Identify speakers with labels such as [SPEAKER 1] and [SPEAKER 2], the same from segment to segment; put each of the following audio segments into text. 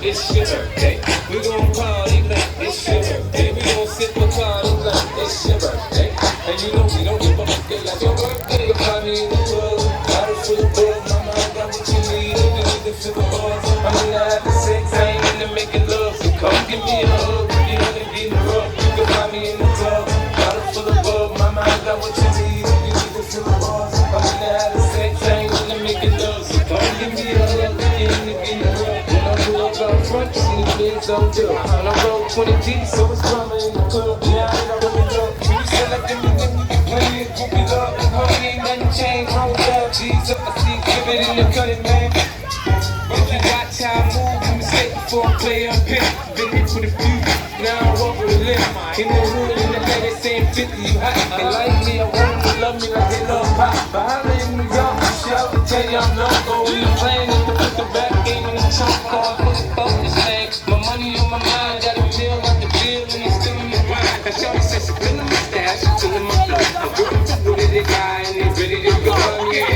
[SPEAKER 1] It's your birthday. We gon' party like it's your birthday. We gon' sip a party like it's your birthday. And you know we don't give a fuck like your birthday. You find me in the club, bottle full of buzz. Mama, I got what you need. If you need to fill the bars, I'm in the having sex. I ain't into making love, so come give me a hug. You know they getting rough. You can find me in the tub, bottle full of buzz. Mama, I got what you need. If you need to fill the bars, I'm in the having sex. I ain't into making love, so come give me a hug. You know they getting rough. Up front, you see the kids on do. On the road 20 deep, so it's drama in the club. Yeah, I know what we love. You said like them, you can play it, group it up. Homie, ain't nothing changed. Roll down, G's up, I see give it in the cutting, man. But if you watch how I move, you mistake before I play up here. Been hit with a few, now I walk with a limp. In the hood, in the day, they saying 50, you hot. They like me, I want them to love me like they love pop. But I live in New York, shout to tell you I'm local. We playing at the put the back game in the trunk car. Focus, man. My money on my mind, got a deal like the bill, and it's still in my grind. Now shawty said she feelin' my stash, she feelin' my flow. I'm girl, ready to die, and they ready to go. Yeah,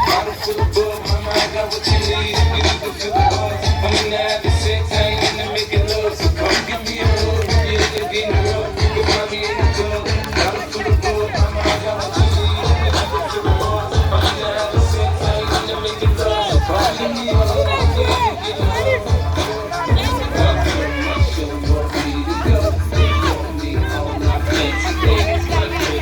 [SPEAKER 1] bottle full of bug, mama, I got what you need. You need to feel the buzz. I'm in the having sex, I ain't into making love, so come give me a hug. Yeah, they're getting rough. You can find me in the club, bottle full of bug, mama, I got what you need. You need to feel the buzz. I'm in the having sex, I ain't into making love, so come give me a hug. Yeah, they're getting rough.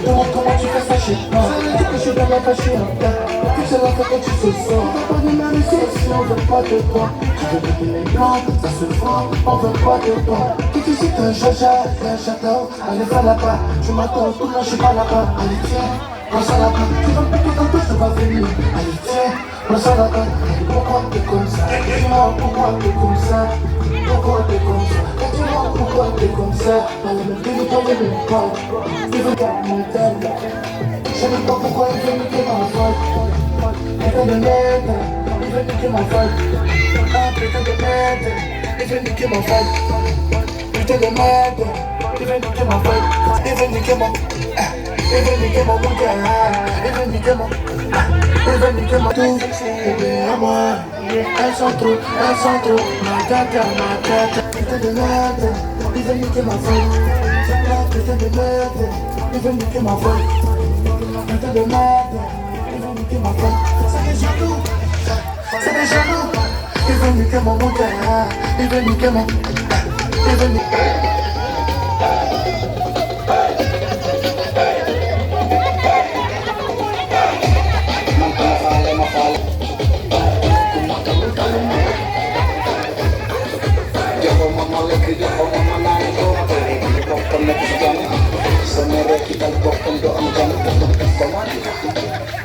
[SPEAKER 2] Demande comment tu fais ça chez toi. Ça veut dire que je suis dans la fâche, je suis en tête. Puis c'est la fois quand tu te sens. On veut pas de même ici, si on veut pas de toi. Tu veux péter les plans, ça se voit, on veut pas de toi. Qui tu sais que Jaja, j'adore. Allez, va là-bas, tu m'attends, tout là, je suis pas là-bas. Allez, tiens, pense à là-bas. Tu vas me péter dans tout, je vais venir. Allez, tiens, pense à là-bas. Pourquoi t'es comme ça? Dis-moi pourquoi t'es comme ça? Pourquoi t'es comme ça? Dis-moi pourquoi t'es comme ça? Allez, me dis pas, ne me pas. Il veut pas me tête. Je sais pas pourquoi il veut niquer ma folle. Il veut de merde, il veut niquer ma folle. Ah putain de merde, il veut niquer ma folle. Putain de merde, il veut niquer ma folle. Il veut niquer mon... Il veut niquer mon bouquin. Il veut niquer mon... Il veut niquer mon tout. Bébé à moi, elles sont trop, ma tata. Putain de merde, il veut niquer ma folle. Putain de merde, il veut niquer ma folle. Putain de merde, il veut niquer ma folle. C'est des jaloux, c'est des jaloux. Il veut niquer mon bouquin. Il veut niquer mon... Il veut niquer...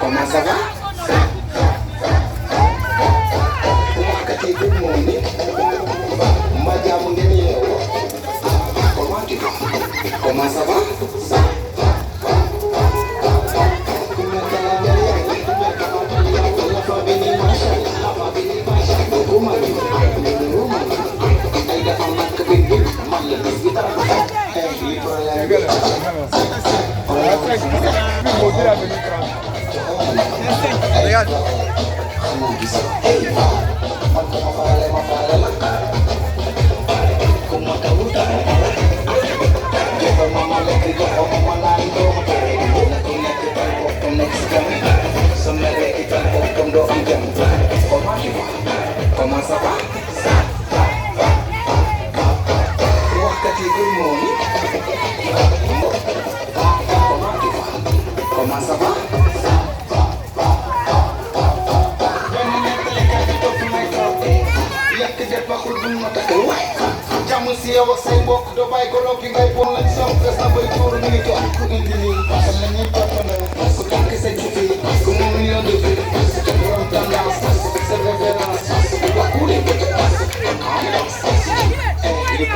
[SPEAKER 3] Comment ça va? Good morning. Madame Guénier. Comment tu vas? Comment ça va?
[SPEAKER 4] Regarde.
[SPEAKER 3] Comment ça va? Good morning. Comment ça va? Yàq def waxul buñ ma takkal waay jàmm si yow ak say mbokk doo bàyyi ko loppi ngay bon lañ soog des na bay tuuru ñu ngi toog ku indi nii xam na ñuy toppandoo ku tànk say sufi ku mu million de vues borom tendance sa référence wax ku leen bëgg il est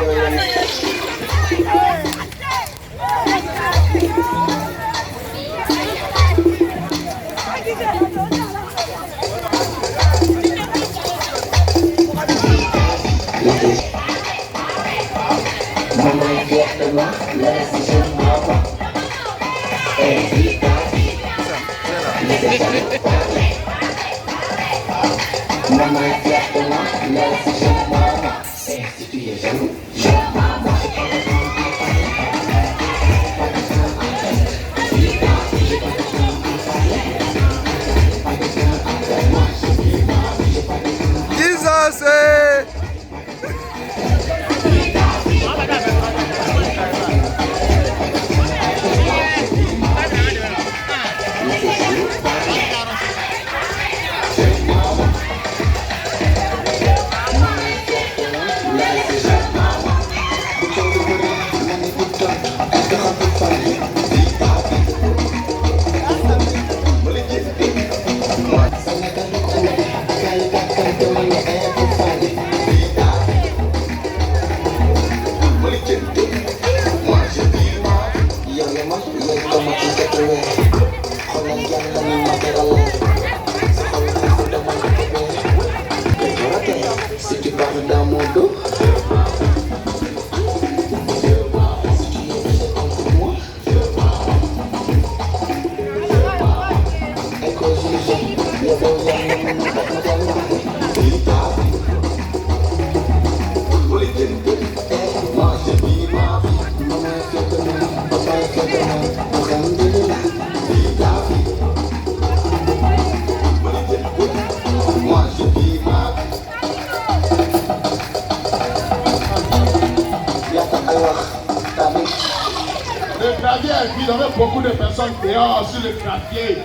[SPEAKER 2] Le clavier est vide, on avait beaucoup de personnes dehors sur le clavier.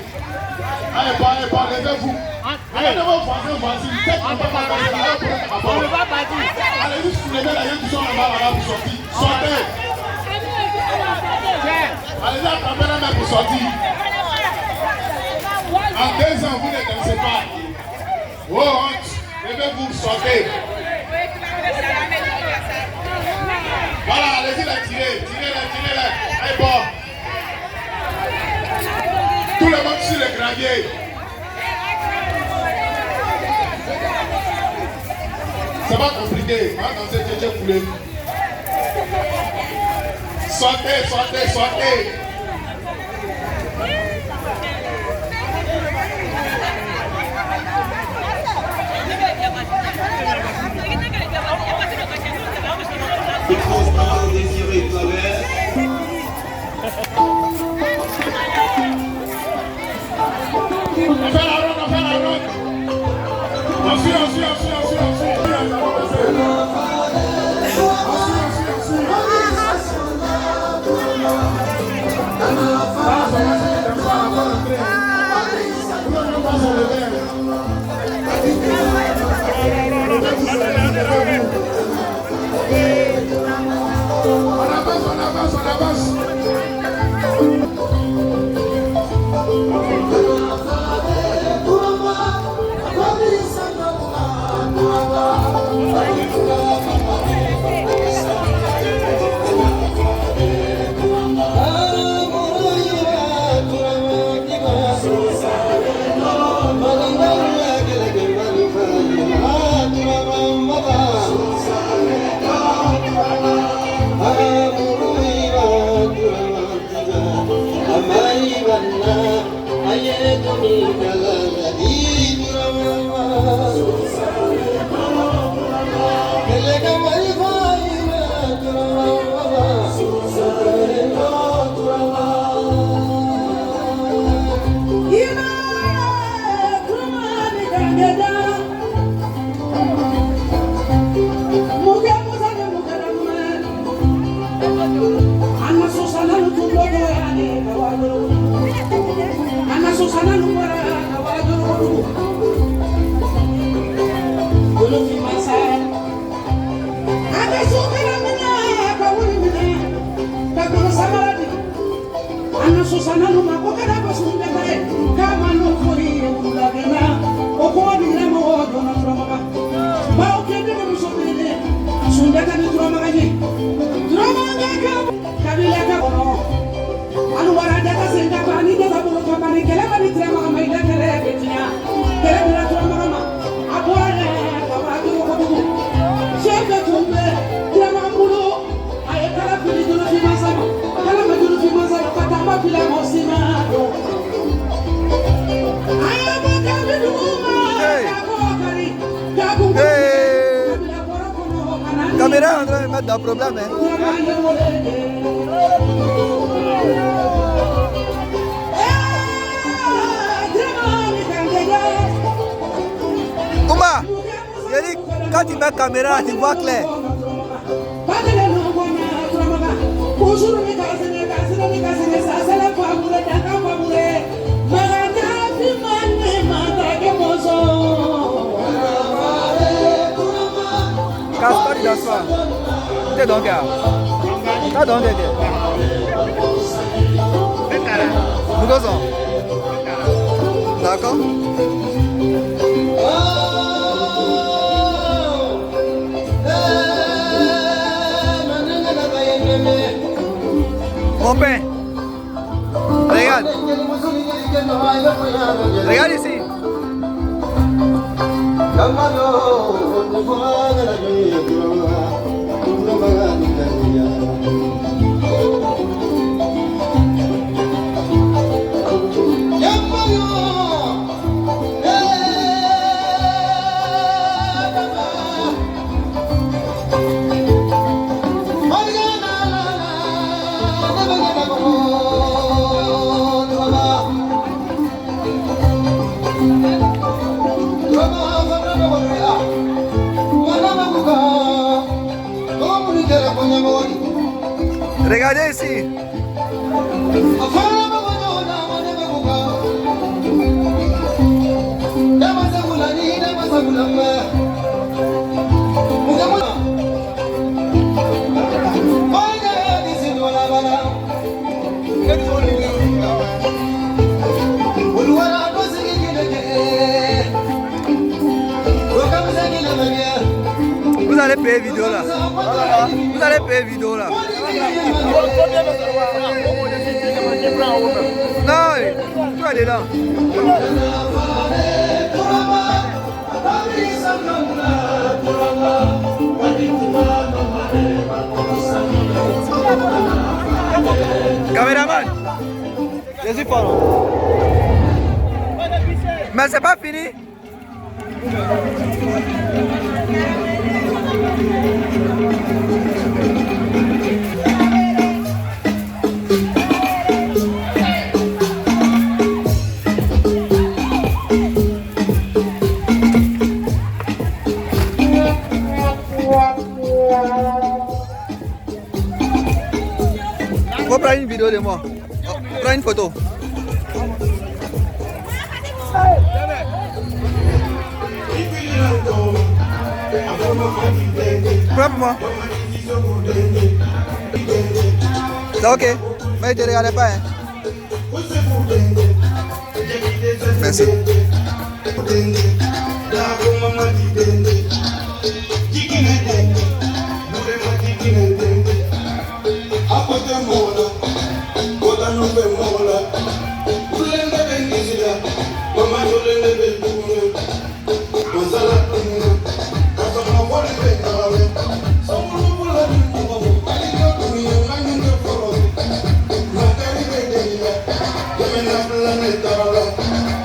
[SPEAKER 2] Allez, levez-vous. Allez, devant voisin, voici. On ne va pas dire. Allez, juste soulevez la gueule qui sont là-bas, pour sortir. Sortez. Allez, là, attrapez la main pour sortir. En 2 ans, vous ne dansez pas. Oh, honte. Levez-vous, sortez. Voilà, allez-y, la tirez. Tirez-la. Allez, bon. Tout le monde sur le gravier. C'est pas compliqué. On va danser Tchétché Foulé. Sortez. On fait la ronde. Ensuite.
[SPEAKER 5] Susana Luma, what can I was on the way? Come on, look for you, Lavina, or what in them or Donna Drama. How can you do something? Sundaka Drama, Camilla, and what I got is in the Pani, the Company, Kelly, Drama, my Legatina, Kelly Drama, Apollo, Shake the Tumbe, Dramamulo, I have to do the Masama, Kalamadu Masama, Patama, Mosimado. I am a
[SPEAKER 4] Caméra, André, mais pas de problème. Ouma, quand tu mets la caméra, tu vois clair. Casse pas dans soi. T'es donc là. T'as donc été. Nous gosons. D'accord. Mon père. Regarde. Regarde ici. Regardez ici. Vous allez payer vidéo là. Vous allez payer vidéo là. Non, tu vas aller là. Caméraman, je suis fort. Mais c'est pas fini. Faut prendre une vidéo de moi. Prends une photo. Prends pour moi. C'est ok. Mais ne te regardez pas. Hein. Merci.
[SPEAKER 2] Thank you.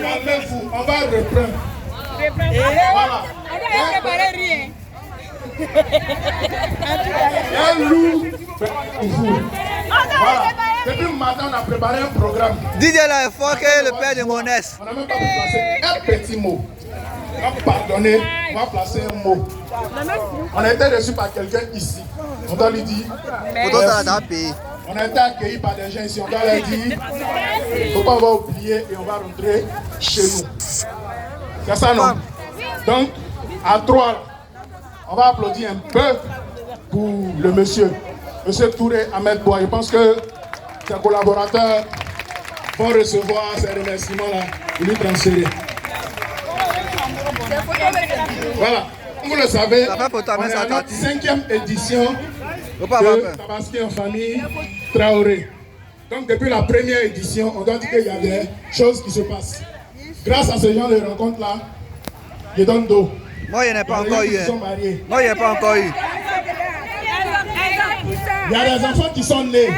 [SPEAKER 3] calmez-vous, on va reprendre. Voilà. Un loup pour vous. Voilà. Depuis le matin, on a préparé un programme.
[SPEAKER 4] Didier là est fort que le père de Monès.
[SPEAKER 3] On n'a même pas placé un petit mot. On va pardonner, on va placer un mot. On a été reçu par quelqu'un ici. On doit lui dire. On a été accueillis par des gens ici. On doit leur dire. Il ne faut pas avoir oublié et on va rentrer chez nous. C'est ça, non? Donc, à 3, on va applaudir un peu pour le monsieur. Monsieur Touré Ahmed Bois. Je pense que ses collaborateurs vont recevoir ces remerciements-là et lui transférer. Voilà, vous le savez, on est à notre 5e édition de Tabaski en famille Traoré. Donc depuis la première édition, on doit dire qu'il y a des choses qui se passent. Grâce à ce genre de rencontres-là, je donne d'eau.
[SPEAKER 4] Moi, il n'y en a pas encore eu. Moi, il n'y en a pas encore eu.
[SPEAKER 3] Il y a des enfants qui sont nés.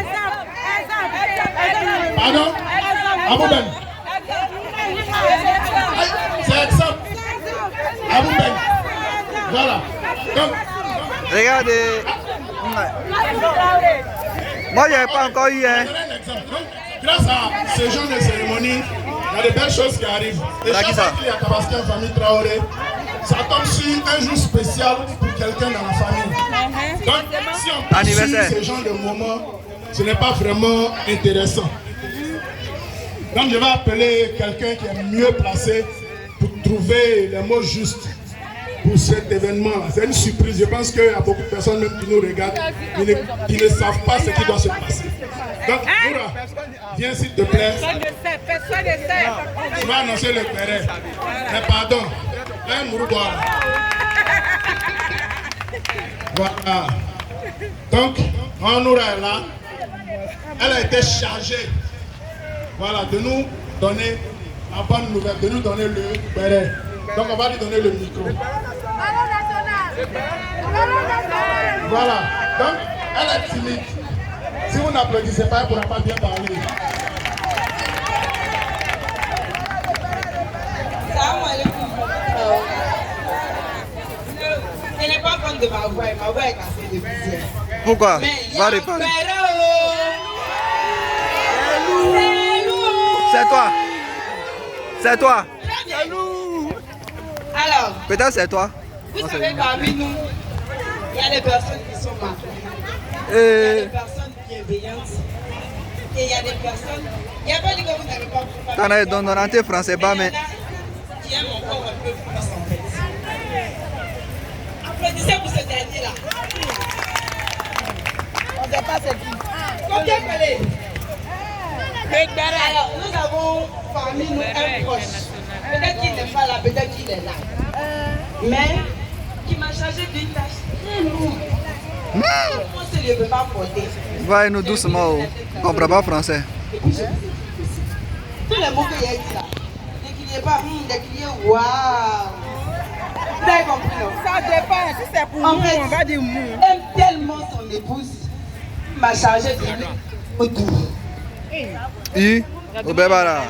[SPEAKER 3] Pardon? Abouben. C'est exemple. Abouben. Voilà. Donc,
[SPEAKER 4] regardez. Moi, il n'y a pas encore eu. Hein.
[SPEAKER 3] Donc, grâce à ce genre de cérémonie, il y a de belles choses qui arrivent. Et chaque fois qu'il y a Tabaski en famille Traoré, ça tombe sur un jour spécial pour quelqu'un dans la famille. Donc, si on passe sur ce genre de moment, ce n'est pas vraiment intéressant. Donc, je vais appeler quelqu'un qui est mieux placé pour trouver les mots justes pour cet événement-là. C'est une surprise. Je pense qu'il y a beaucoup de personnes même qui nous regardent qui ne savent pas ce qui doit se passer. Donc, Noura, viens s'il te plaît.
[SPEAKER 6] Personne ne sait.
[SPEAKER 3] Tu vas annoncer le terrain. Mais pardon, un Mouroubois. Voilà. Donc, Noura est là. Elle a été chargée, voilà, de nous donner la bonne nouvelle, de nous donner le béret. Donc, on va lui donner le micro. Voilà. Donc, elle est timide. Si vous n'applaudissez pas, elle ne pourra pas bien parler.
[SPEAKER 6] Ce n'est pas compte de ma voix est cassée depuis hier.
[SPEAKER 4] Pourquoi? Va répondre. C'est toi. C'est toi.
[SPEAKER 6] Alors,
[SPEAKER 4] peut-être c'est toi.
[SPEAKER 6] Vous savez, parmi nous, il y a des personnes qui sont mariées. Il y a des personnes bienveillantes. Et il y a des personnes. Il n'y a pas dit que vous n'avez pas pu
[SPEAKER 4] parler. Tu as donné un français, pas mais.
[SPEAKER 6] Qui aiment encore un peu plus en fait. Applaudissez pour ce dernier-là. On ne sait pas c'est qui. Combien fallait? Alors, nous avons parmi nous un proche. Peut-être qu'il n'est pas là, peut-être qu'il est là. Mais qui m'a chargé d'une tâche très lourde. On ne se le peut pas porter.
[SPEAKER 4] Va-nous doucement, on ne comprend pas français.
[SPEAKER 6] Tous les mots qu'il y a dit là, ne criez pas, ne criez waouh. Vous avez compris, non? Ça dépend, si c'est pour nous, on va dire mou. Aime tellement son épouse, m'a chargé de lui autour.
[SPEAKER 4] Et au Bébara.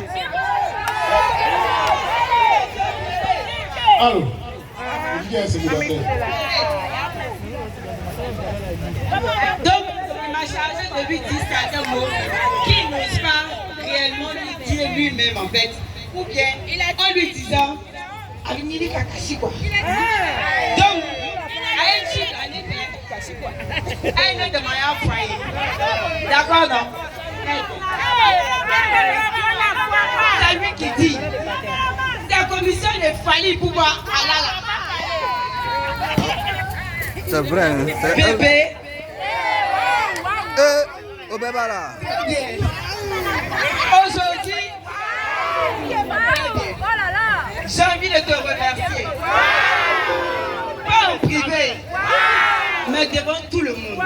[SPEAKER 3] Allô? Qui est célibataire?
[SPEAKER 6] Donc, il m'a chargé de lui dire certains mots qu'il n'ose pas réellement lui dire lui-même en fait. Ou bien, en lui disant, Alimili Kakashi quoi. Donc, à une chute, à une de Maya foyer. D'accord, non? C'est lui qui dit. La commission de Fali pouvoir Alala.
[SPEAKER 4] C'est vrai.
[SPEAKER 6] Bébé.
[SPEAKER 4] Au Bébara.
[SPEAKER 6] Aujourd'hui, j'ai envie de te remercier. Pas en privé, mais devant tout le monde.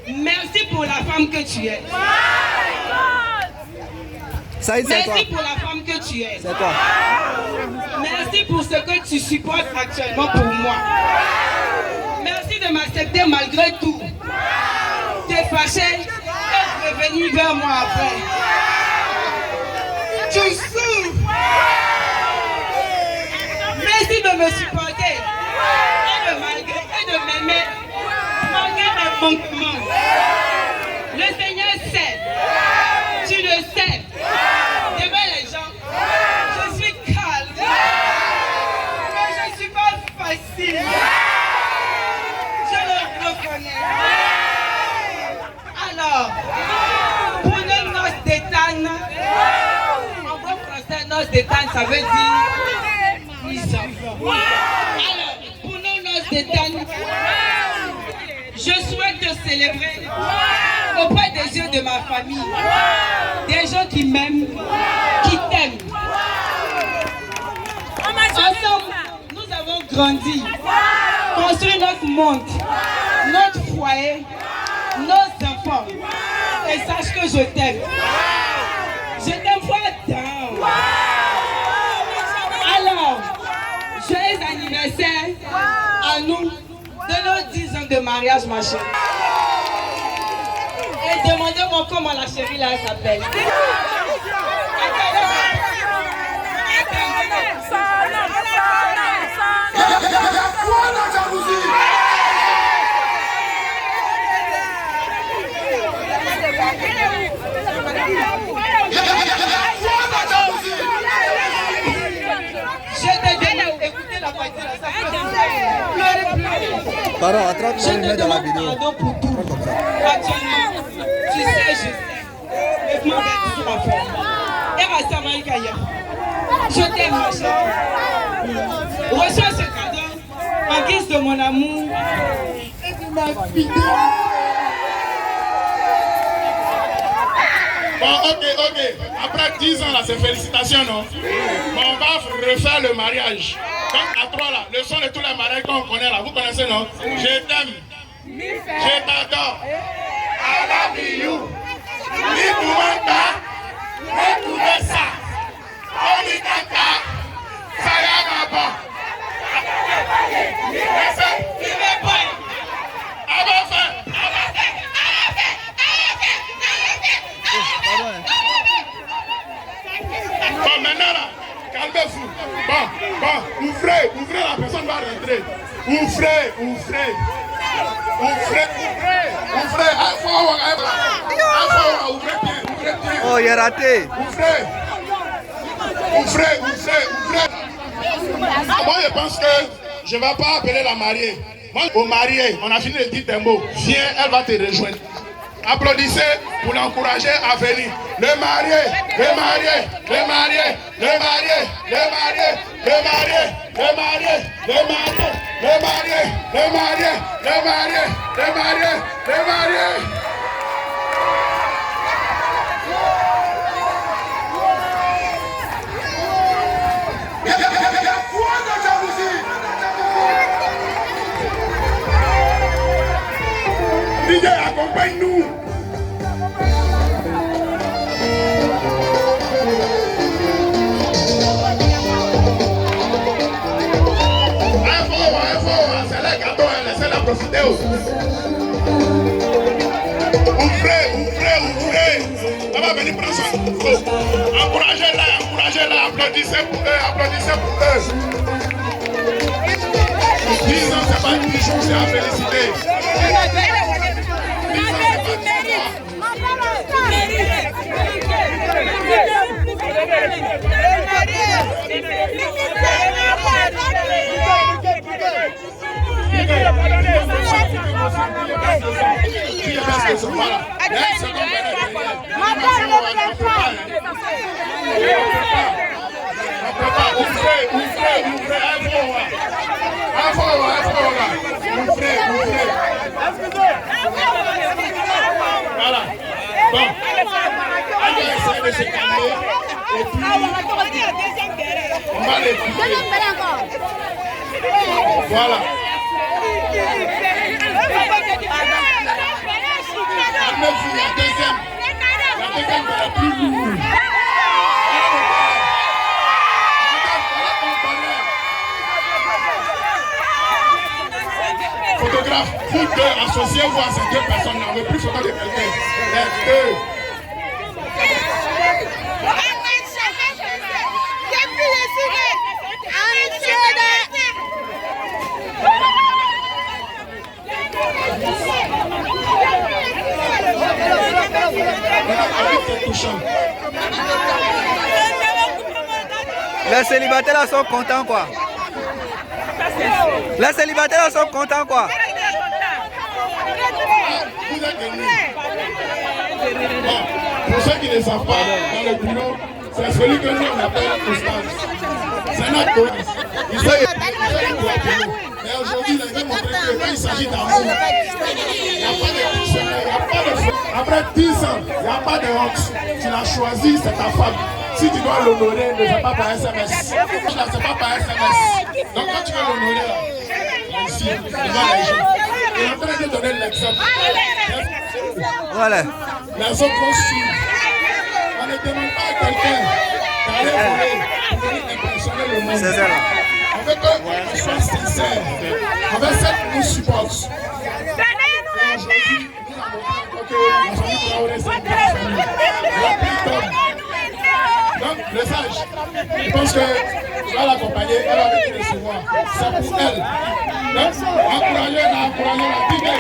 [SPEAKER 6] Merci pour la femme que tu es. Merci pour la femme que tu es.
[SPEAKER 4] C'est toi.
[SPEAKER 6] Merci pour ce que tu supportes actuellement pour moi. Merci de m'accepter malgré tout. T'es fâché et revenir vers moi après. Tu souffres. me supporter et de m'aimer malgré mes manquements. Le Seigneur sait, tu le sais. Devant les gens, je suis calme, mais je ne suis pas facile. Je le reconnais. Alors, pour nos noces d'étane, en bon français, noces d'étane, ça veut dire mise en forme. Alors, pour nos noces d'étane, je souhaite te célébrer auprès des yeux de ma famille, des gens qui m'aiment, qui t'aiment. Ensemble, nous avons grandi, construit notre monde, notre foyer, nos enfants. Et sache que je t'aime. Je t'aime fort. Alors, joyeux anniversaire à nous de nos 10 ans de mariage, ma chérie. Et demandez-moi comment la chérie là s'appelle.
[SPEAKER 4] Pardon, attrape
[SPEAKER 6] Je te
[SPEAKER 4] dans la vidéo.
[SPEAKER 6] demande pardon pour tout. Actuellement, tu sais, je sais. Et moi, je ma femme. Et ma soeur Marika hier. Je t'aime, ma chérie. Reçois ce cadeau en guise de mon amour et de ma fidélité.
[SPEAKER 7] Bon, ok. Après 10 ans, là, c'est félicitations, non? Bon, on va refaire le mariage. Donc, à 3, là, le son de tous les mariages qu'on connaît, là, vous connaissez, non? Je t'aime. Je t'adore. I love you. Nikumanta. Nekumesa. Onikanta. Sayamaba. Bon, maintenant là, calmez-vous. Bon, ouvrez, la personne va rentrer. Ouvrez. Ouvrez bien.
[SPEAKER 4] Oh, il est raté.
[SPEAKER 7] Ouvrez. Moi, je pense que je ne vais pas appeler la mariée. Moi, au marié, on a fini de dire un mot. Viens, elle va te rejoindre. Applaudissez pour l'encourager à venir. Le marié. DJ, accompagne-nous. C'est les gâteaux, laissez-la profiter. Ouvrez. On va venir prendre son micro. Encouragez-la, applaudissez pour eux. 10 ans, c'est pas 10 jours, c'est à féliciter. Voilà. Bon. On va essayer de se calmer. Et puis, on va les couper. Voilà. Calmez-vous, la deuxième va être plus lourde. Photographe, vous deux, associez-vous à ces deux personnes-là. On ne veut plus photo de quelqu'un. Les deux. conditions.
[SPEAKER 4] Les célibataires là sont contents quoi. Les célibataires là sont contents quoi.
[SPEAKER 7] Vous êtes venus. Bon, pour ceux qui ne savent pas, dans le bureau, c'est celui que nous on appelle Constance. C'est notre Constance. Il sait mais aujourd'hui, il a montré que quand il s'agit d'amour, il n'y a pas de dictionnaire, il n'y a pas de... Après 10 ans, il n'y a pas de honte. Tu l'as choisi, c'est ta femme. Si tu dois l'honorer, ne fais pas par SMS. Là, c'est pas par SMS. Donc quand tu veux l'honorer, là, ici, devant les gens, il est en train de donner l'exemple.
[SPEAKER 4] Voilà.
[SPEAKER 7] Les autres vont suivre. On ne demande pas à quelqu'un d'aller voler pour venir impressionner le monde.
[SPEAKER 4] C'est ça là.
[SPEAKER 7] On veut qu'on soit sincère. On veut celle qui nous supporte. Et aujourd'hui, nous avons montré que la famille Traoré, c'est une grande famille. Donc, le sage, je pense que tu vas l'accompagner, elle va venir recevoir. C'est pour elle. Donc, encouragez-la, digue.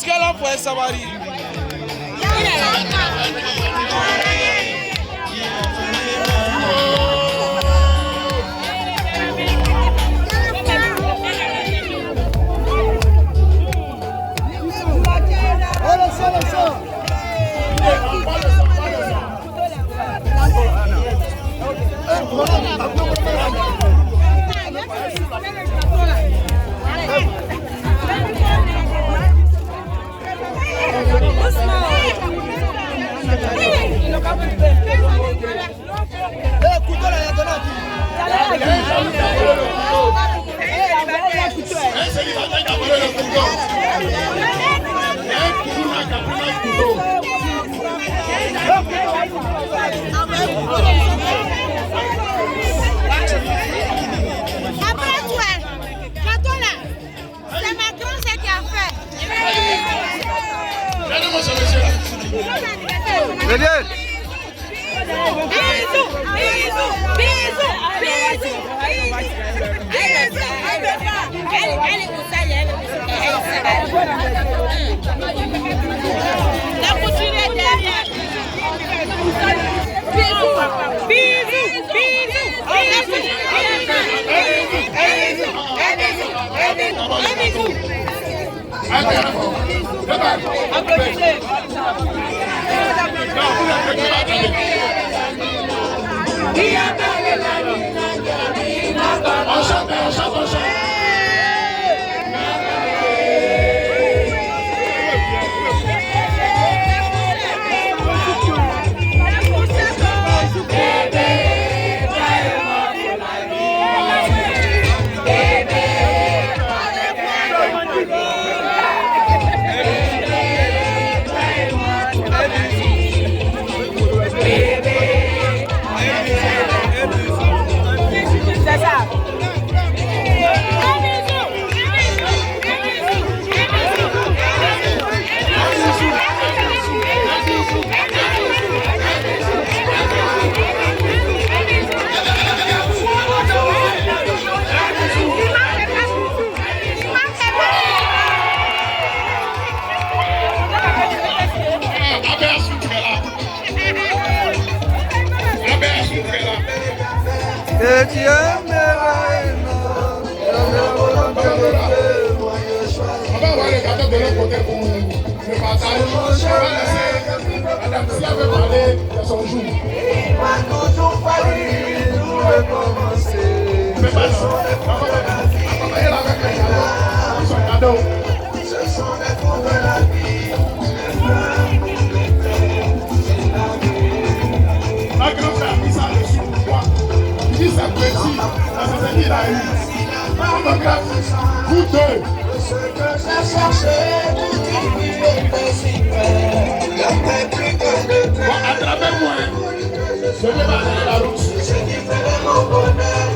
[SPEAKER 1] Ela foi essa Maria.
[SPEAKER 8] Après toi, quand là, c'est ma grand qui a fait. Bisous, bisous, bisous, bisous. Elle est comme ça, la couture est derrière. Bisous, bisous, bisous,
[SPEAKER 4] Que tu aimeras
[SPEAKER 7] On va voir le gâteau de l'autre côté pour le partage. On va laisser Madame Sia veut parler de son jour.
[SPEAKER 2] Il m'a toujours fallu tout recommencer.
[SPEAKER 7] Mais pas non. Accompagnez-la avec les cadeaux. Ils sont cadeaux.
[SPEAKER 2] Ce sont des coups de la vie.
[SPEAKER 7] Ma grand-mère a mis ça dessus pour moi. Il dit c'est petit, parce que c'est qu'il a eu. Photographe, vous deux.
[SPEAKER 2] Ce que j'ai cherché, tout qui était si près. Il y avait plus que de
[SPEAKER 7] Bon, à travers moi, je vais aller la route.
[SPEAKER 2] ce qui fait mon bonheur.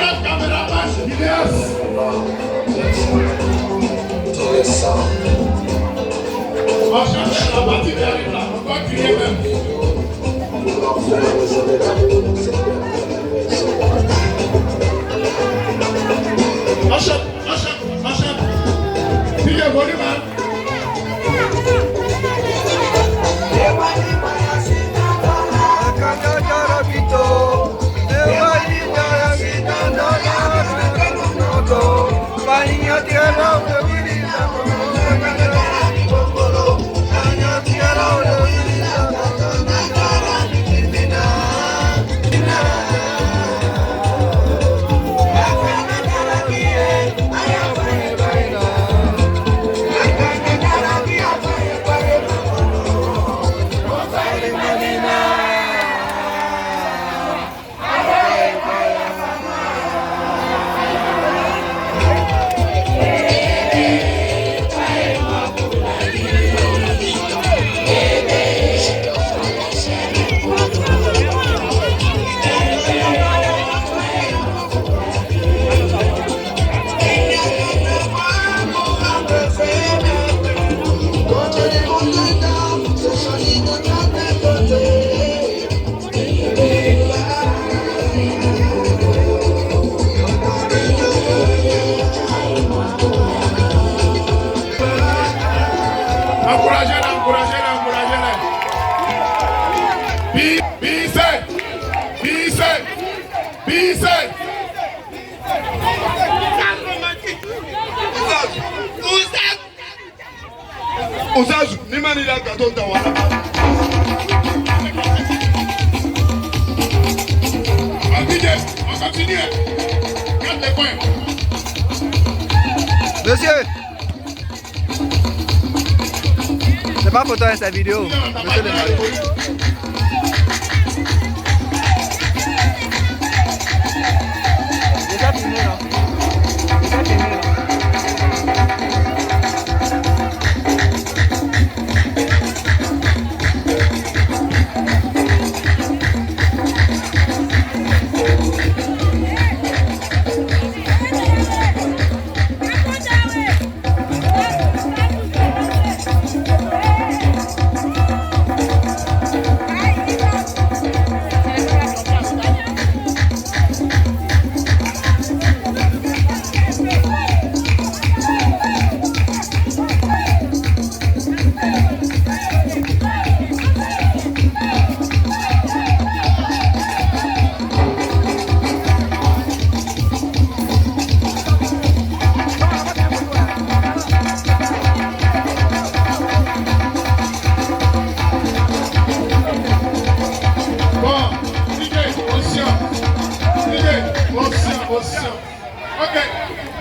[SPEAKER 7] photographe, caméraman, vidéaste. On va changer la partie derrière là, on va crier même. Enchaîne. Puis le volume, hein. Ozazu, ni mani la gâteau de Walla. On continue. Garde les points.
[SPEAKER 4] Monsieur, c'est pas photo, c'est vidéo. Monsieur le mari. Déjà filmé là.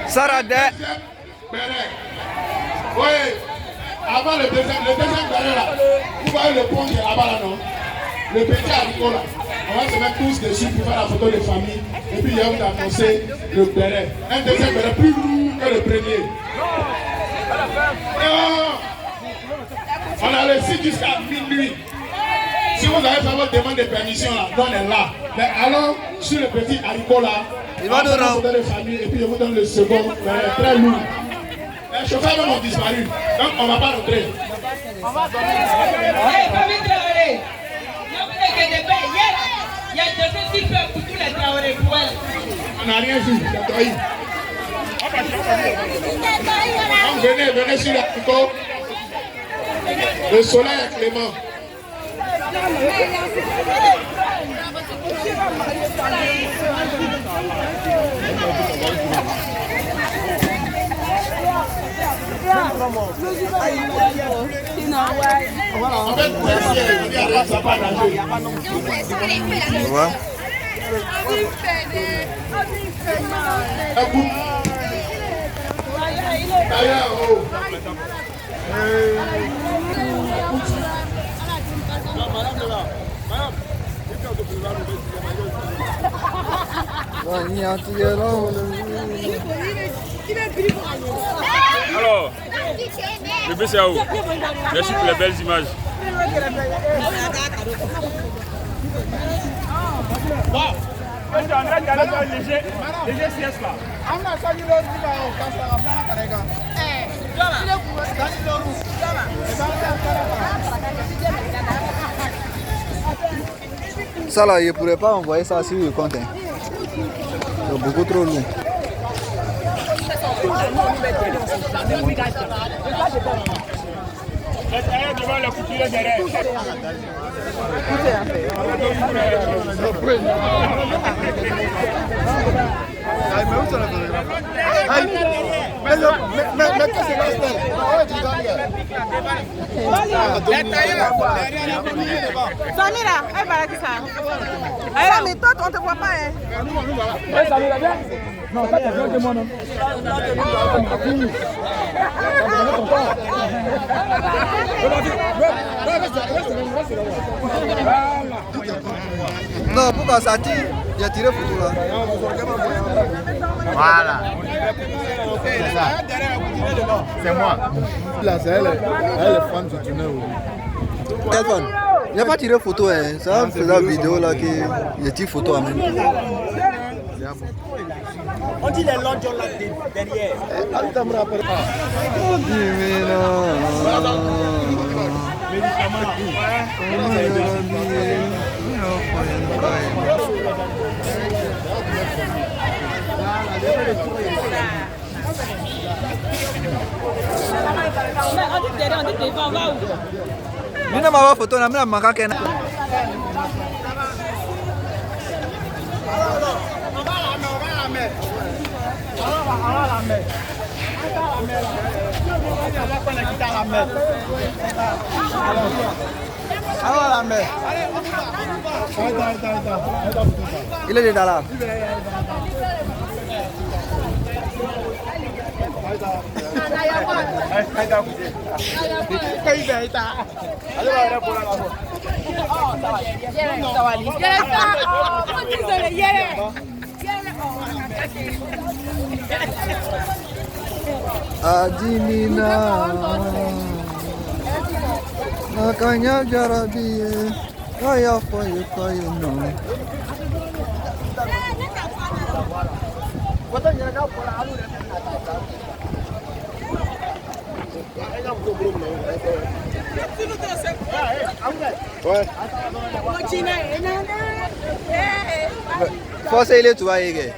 [SPEAKER 4] Sarah de.
[SPEAKER 7] Oui, avant le deuxième béret là, vous voyez le pont qui est là-bas là, non? Le petit haricot là, on va se mettre tous dessus pour faire la photo de famille et puis il y a vous annoncer le béret. Un deuxième béret plus lourd que le premier. Non. On a le site jusqu'à minuit. Si vous avez fait votre demande de permission là, donnez là. Mais alors, sur le petit haricot là,
[SPEAKER 4] il va nous rendre
[SPEAKER 7] de famille et puis je vous donne le second, très lourd. Les chauffeurs même ont disparu, donc on ne va pas rentrer.
[SPEAKER 6] On va famille Traoré. Ne vous inquiétez pas, il y a 206 peu pour tous les Traoré pour elle.
[SPEAKER 7] On n'a rien vu, c'est Traoré. Donc venez sur la pico. Le soleil est clément. En fait, ça pas nager.
[SPEAKER 9] Alors, le BCAO, merci pour les belles images.
[SPEAKER 7] Bon,
[SPEAKER 9] léger sieste là.
[SPEAKER 4] Ça là, je ne pourrais pas envoyer ça sur le compte. Hein. C'est beaucoup trop lourd.
[SPEAKER 9] Devant la couture derrière.
[SPEAKER 3] Mais qu'est-ce que c'est
[SPEAKER 8] Samira, elle va qui ça. Alors, mais toi, on te voit pas, hein.
[SPEAKER 3] Non, ça c'est bien de moi, non.
[SPEAKER 4] Non, pourquoi ça tire? J'ai tiré photo là.
[SPEAKER 3] Voilà. C'est ça. C'est moi. Là, c'est elle. Elle est fan du tunnel.
[SPEAKER 4] Quelle fan? Il n'a pas tiré photo, hein. Ça faisait la vidéo là que j'ai tiré photo en même temps.
[SPEAKER 10] On dit les longs là derrière.
[SPEAKER 4] Mina mawa photo na mina maka kena. Il est déjà là. Adinina makanya jarabi kaya kaya no. Force ile tu ayege.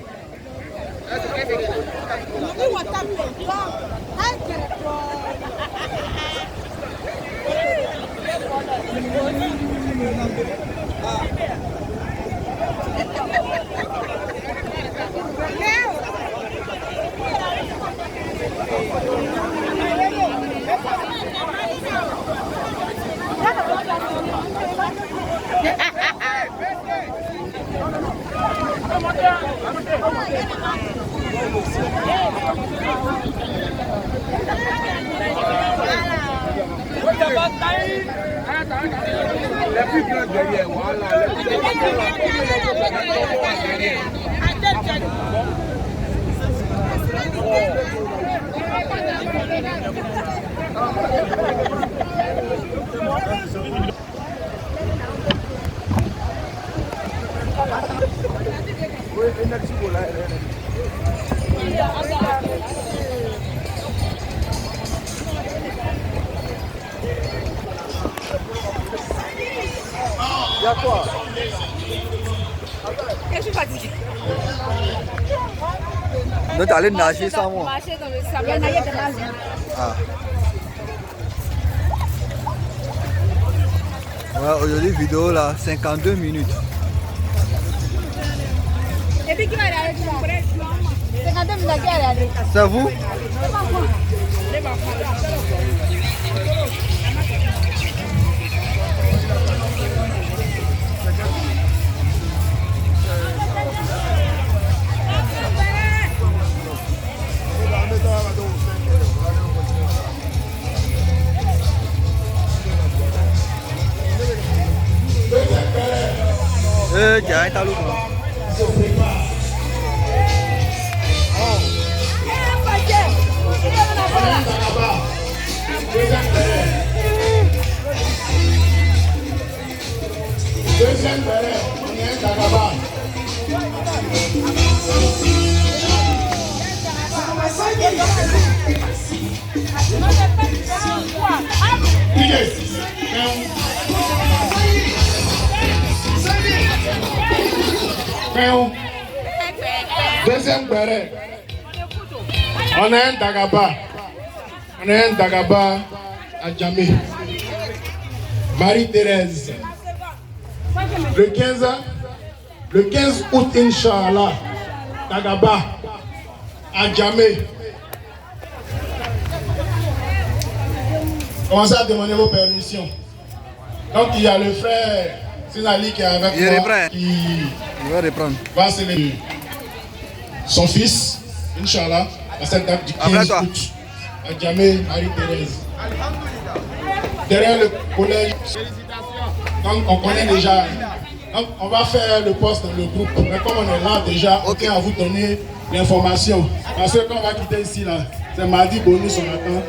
[SPEAKER 3] Les plus grands derrière, voilà. Il y a quoi?
[SPEAKER 8] Je suis fatiguée.
[SPEAKER 4] Donc t'allais nager sans moi.
[SPEAKER 8] Marcher dans le sable, il y a des nages.
[SPEAKER 4] Ah. Ouais, aujourd'hui vidéo là, 52 minutes.
[SPEAKER 8] Et puis qui va aller avec moi? 52 minutes, qui va aller?
[SPEAKER 4] C'est vous? Jangan tak lupa.
[SPEAKER 8] Oh.
[SPEAKER 7] deuxième béret, on a un Dagaba. On a un Dagaba à Djamé. Marie-Thérèse. Le 15 août, Inch'Allah, Dagaba à Djamé. Commencez à demander vos permissions. Donc il y a le frère Sinali qui est avec moi. Il va reprendre. Va célébrer son fils, Inch'Allah, à cette date du 15 août, à Djamé, Marie-Thérèse. Derrière le collège, donc on connaît déjà. Donc on va faire le poste dans le groupe. Mais comme on est là déjà, on tient à vous donner l'information. Parce que quand on va quitter ici, là, c'est mardi bonus, on attend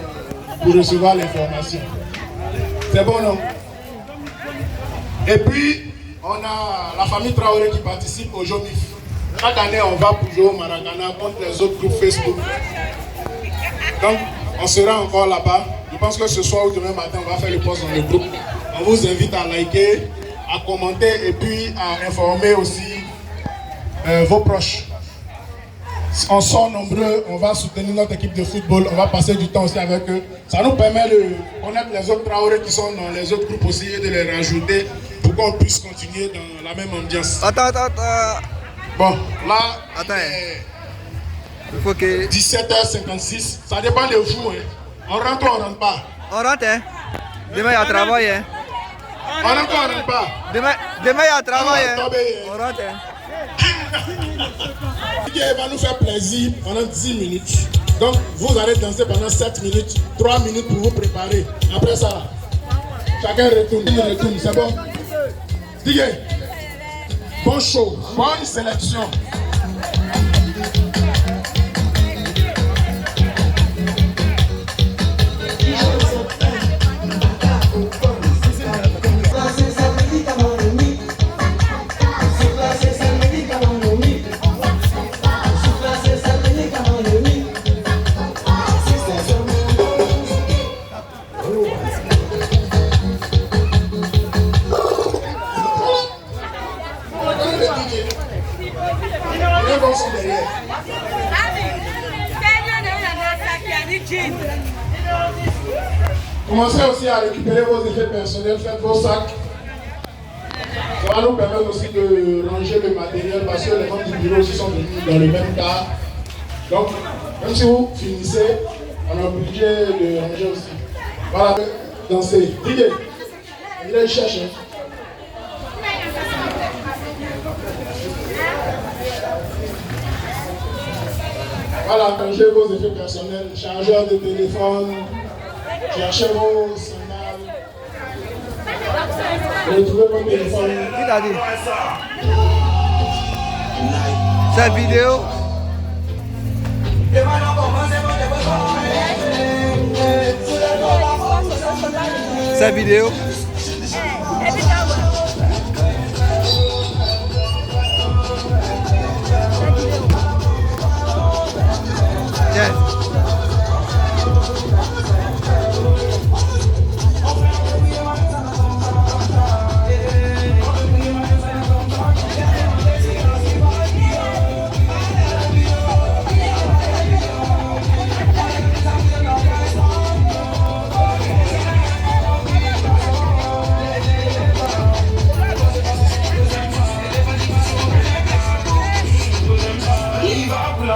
[SPEAKER 7] pour recevoir l'information. C'est bon, non? Et puis, on a la famille Traoré qui participe au Jomif. Chaque année, on va pour jouer au Maracana contre les autres groupes Facebook. Donc, on sera encore là-bas. Je pense que ce soir ou demain matin, on va faire le post dans le groupe. On vous invite à liker, à commenter et puis à informer aussi vos proches. On sort nombreux, on va soutenir notre équipe de football, on va passer du temps aussi avec eux. Ça nous permet de connaître les autres Traoré qui sont dans les autres groupes aussi et de les rajouter pour qu'on puisse continuer dans la même ambiance.
[SPEAKER 4] Attends.
[SPEAKER 7] Bon, là,
[SPEAKER 4] il faut que...
[SPEAKER 7] 17h56, ça dépend de vous. Hein. On rentre ou on rentre pas?
[SPEAKER 4] On rentre, hein? Demain, il y a travail, hein?
[SPEAKER 7] On rentre ou on rentre pas?
[SPEAKER 4] Demain, il y a travail, hein? On rentre, hein?
[SPEAKER 7] Il va nous faire plaisir pendant 10 minutes. Donc, vous allez danser pendant 7 minutes, 3 minutes pour vous préparer. Après ça, chacun retourne, c'est bon? Digue, bon show, bonne sélection. Commencez aussi à récupérer vos effets personnels, faites vos sacs. Ça va nous permettre aussi de ranger le matériel parce que les membres du bureau aussi sont venus dans le même cas. Donc, même si vous finissez, on est obligé de ranger aussi. Voilà, danser. Didier, il cherche. Voilà, rangez vos effets personnels, chargeur de téléphone. Cherchez vos sandales. Retrouvez votre téléphone.
[SPEAKER 4] Qui t'a dit? Cette vidéo. Cette vidéo. Yes.
[SPEAKER 1] Il va pour la